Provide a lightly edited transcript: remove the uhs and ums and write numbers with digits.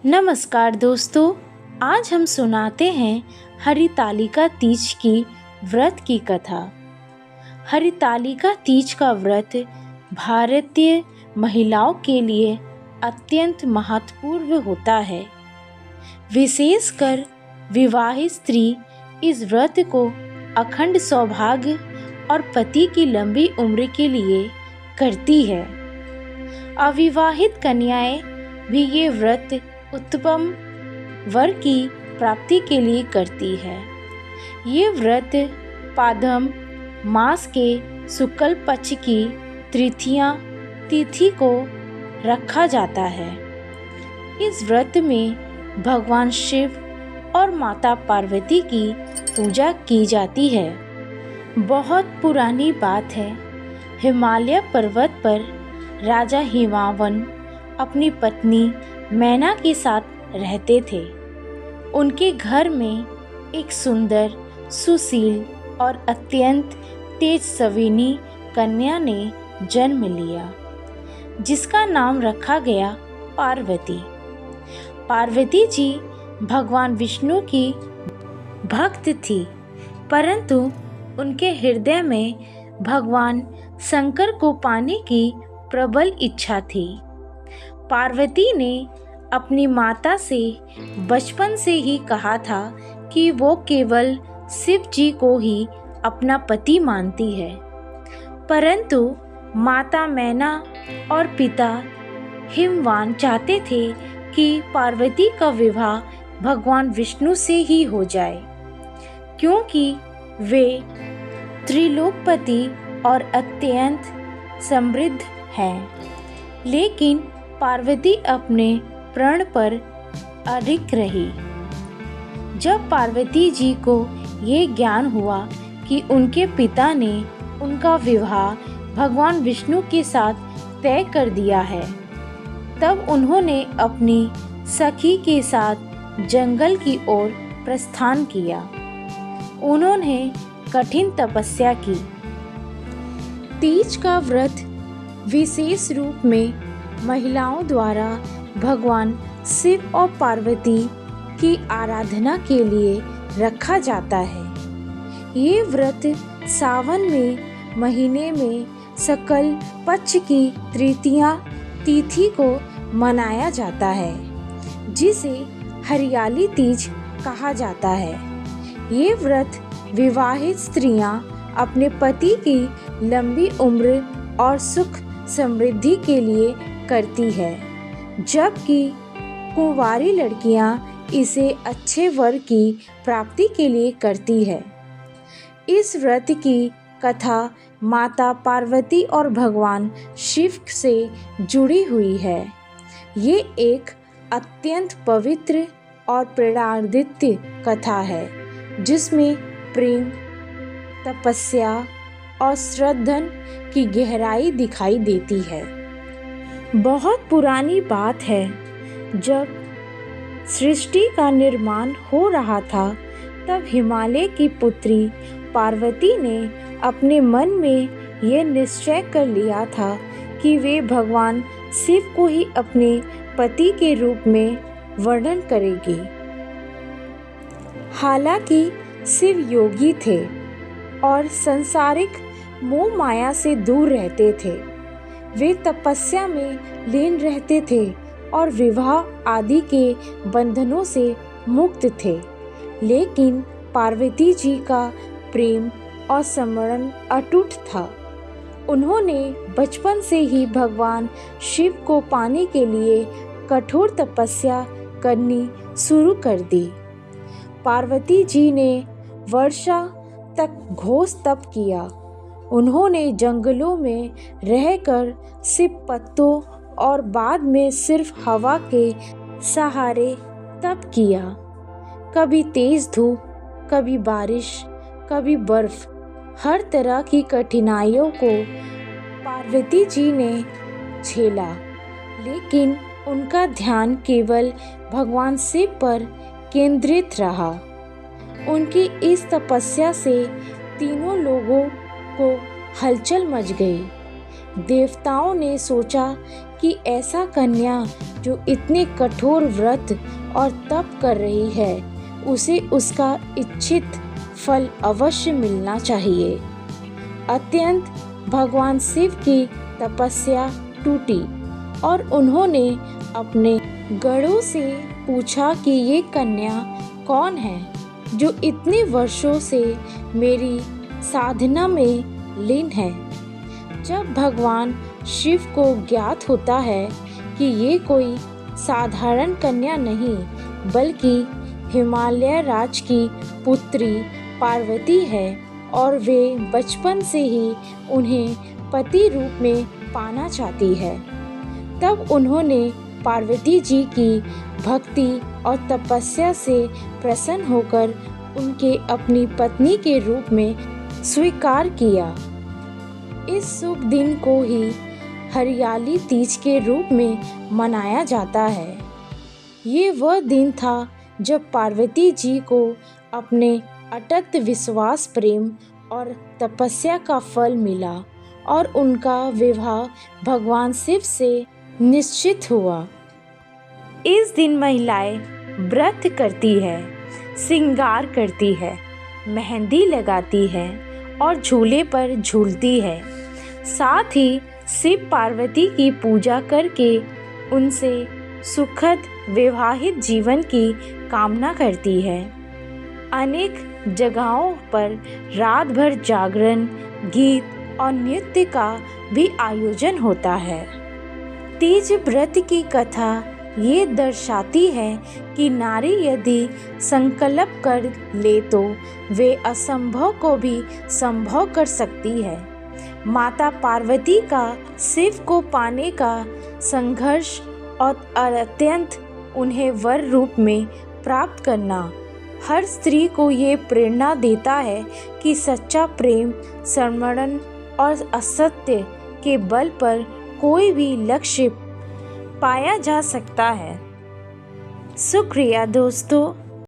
नमस्कार दोस्तों, आज हम सुनाते हैं हरितालिका तीज की व्रत की कथा। हरितालिका तीज का व्रत भारतीय महिलाओं के लिए अत्यंत महत्वपूर्ण होता है। विशेषकर विवाहित स्त्री इस व्रत को अखंड सौभाग्य और पति की लंबी उम्र के लिए करती है। अविवाहित कन्याएं भी ये व्रत उत्तम वर की प्राप्ति के लिए करती है। ये व्रत पादम मास के शुक्ल पक्ष की तृतीया तिथि को रखा जाता है। इस व्रत में भगवान शिव और माता पार्वती की पूजा की जाती है। बहुत पुरानी बात है, हिमालय पर्वत पर राजा हिमावन अपनी पत्नी मैना के साथ रहते थे। उनके घर में एक सुंदर, सुशील और अत्यंत तेजस्विनी कन्या ने जन्म लिया, जिसका नाम रखा गया पार्वती। पार्वती जी भगवान विष्णु की भक्त थी, परंतु उनके हृदय में भगवान शंकर को पाने की प्रबल इच्छा थी। पार्वती ने अपनी माता से बचपन से ही कहा था कि वो केवल शिव जी को ही अपना पति मानती है, परंतु माता मैना और पिता हिमवान चाहते थे कि पार्वती का विवाह भगवान विष्णु से ही हो जाए, क्योंकि वे त्रिलोकपति और अत्यंत समृद्ध हैं। लेकिन पार्वती अपने प्रण पर अडिग रही। जब पार्वती जी को ये ज्ञान हुआ कि उनके पिता ने उनका विवाह भगवान विष्णु के साथ तय कर दिया है, तब उन्होंने अपनी सखी के साथ जंगल की ओर प्रस्थान किया। उन्होंने कठिन तपस्या की। तीज का व्रत विशेष रूप में महिलाओं द्वारा भगवान शिव और पार्वती की आराधना के लिए रखा जाता है। ये व्रत सावन में महीने में शुक्ल पक्ष की तृतीया तिथि को मनाया जाता है, जिसे हरियाली तीज कहा जाता है। ये व्रत विवाहित स्त्रियां अपने पति की लंबी उम्र और सुख समृद्धि के लिए करती है, जबकि कुंवारी लड़कियां इसे अच्छे वर की प्राप्ति के लिए करती है। इस व्रत की कथा माता पार्वती और भगवान शिव से जुड़ी हुई है। ये एक अत्यंत पवित्र और प्रेरणादायक कथा है, जिसमें प्रेम, तपस्या और श्रद्धा की गहराई दिखाई देती है। बहुत पुरानी बात है, जब सृष्टि का निर्माण हो रहा था, तब हिमालय की पुत्री पार्वती ने अपने मन में यह निश्चय कर लिया था कि वे भगवान शिव को ही अपने पति के रूप में वर्णन करेगी। हालांकि शिव योगी थे और सांसारिक मोह माया से दूर रहते थे। वे तपस्या में लीन रहते थे और विवाह आदि के बंधनों से मुक्त थे। लेकिन पार्वती जी का प्रेम और समरण अटूट था। उन्होंने बचपन से ही भगवान शिव को पाने के लिए कठोर तपस्या करनी शुरू कर दी। पार्वती जी ने वर्षा तक घोर तप किया। उन्होंने जंगलों में रहकर सिर्फ पत्तों और बाद में सिर्फ हवा के सहारे तप किया। कभी तेज धूप, कभी बारिश, कभी बर्फ, हर तरह की कठिनाइयों को पार्वती जी ने झेला, लेकिन उनका ध्यान केवल भगवान शिव पर केंद्रित रहा। उनकी इस तपस्या से तीनों लोगों को हलचल मच गई। देवताओं ने सोचा कि ऐसा कन्या जो इतने कठोर व्रत और तप कर रही है, उसे उसका इच्छित फल अवश्य मिलना चाहिए। अत्यंत भगवान शिव की तपस्या टूटी और उन्होंने अपने गढ़ों से पूछा कि ये कन्या कौन है जो इतने वर्षों से मेरी साधना में लीन है। जब भगवान शिव को ज्ञात होता है कि ये कोई साधारण कन्या नहीं बल्कि हिमालय राज की पुत्री पार्वती है और वे बचपन से ही उन्हें पति रूप में पाना चाहती है, तब उन्होंने पार्वती जी की भक्ति और तपस्या से प्रसन्न होकर उनके अपनी पत्नी के रूप में स्वीकार किया। इस शुभ दिन को ही हरियाली तीज के रूप में मनाया जाता है। ये वह दिन था जब पार्वती जी को अपने अटूट विश्वास, प्रेम और तपस्या का फल मिला और उनका विवाह भगवान शिव से निश्चित हुआ। इस दिन महिलाएं व्रत करती है, श्रृंगार करती है, मेहंदी लगाती है और झूले पर झूलती है। साथ ही शिव पार्वती की पूजा करके उनसे सुखद वैवाहिक जीवन की कामना करती है। अनेक जगहों पर रात भर जागरण, गीत और नृत्य का भी आयोजन होता है। तीज व्रत की कथा ये दर्शाती है कि नारी यदि संकल्प कर ले तो वे असंभव को भी संभव कर सकती है। माता पार्वती का शिव को पाने का संघर्ष और अत्यंत उन्हें वर रूप में प्राप्त करना हर स्त्री को ये प्रेरणा देता है कि सच्चा प्रेम, समर्पण और असत्य के बल पर कोई भी लक्ष्य पाया जा सकता है। शुक्रिया दोस्तों।